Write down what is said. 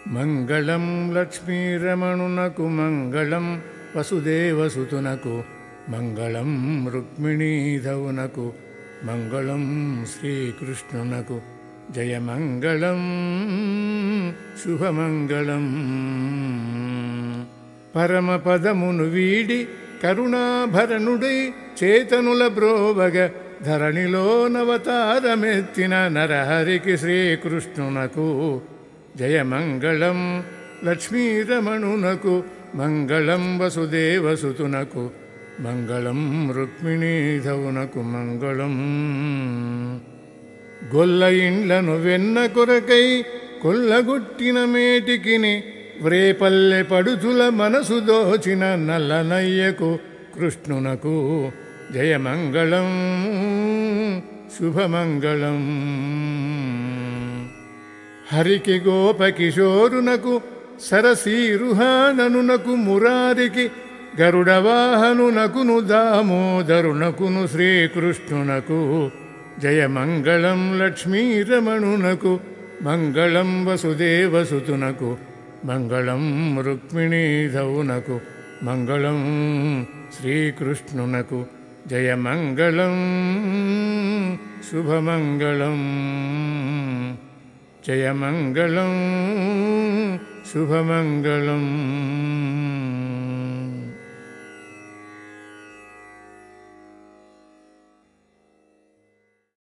మంగళం లక్ష్మీరమణునకు మంగళం వసుదేవసుతునకు మంగళం రుక్మిణీధవునకు మంగళం శ్రీకృష్ణునకు జయమంగళం శుభమంగళం. పరమపదమును వీడి కరుణాభరణుడై చేతనుల బ్రోవగ ధరణిలో నవతారమెత్తిన నరహరికి శ్రీకృష్ణునకు జయమంగళం లక్ష్మీరమణునకు మంగళం వసుదేవసుతునకు మంగళం రుక్మిణీధవునకు మంగళం. గొల్ల ఇండ్లను వెన్న కొరకై కొల్లగొట్టిన మేటికిని వ్రేపల్లె పడుచుల మనసు దోచిన నల్లనయ్యకు కృష్ణునకు జయమంగళం శుభమంగళం. హరికి గోపకిశోరునకు సరసీరుహాననునకు మురారికి గరుడవాహనునకును దామోదరునకును శ్రీకృష్ణునకు జయమంగళం లక్ష్మీరమణునకు మంగళం వసుదేవసుతునకు మంగళం రుక్మిణీధవునకు మంగళం శ్రీకృష్ణునకు జయమంగళం శుభమంగళం. జయమంగళం శుభమంగళం.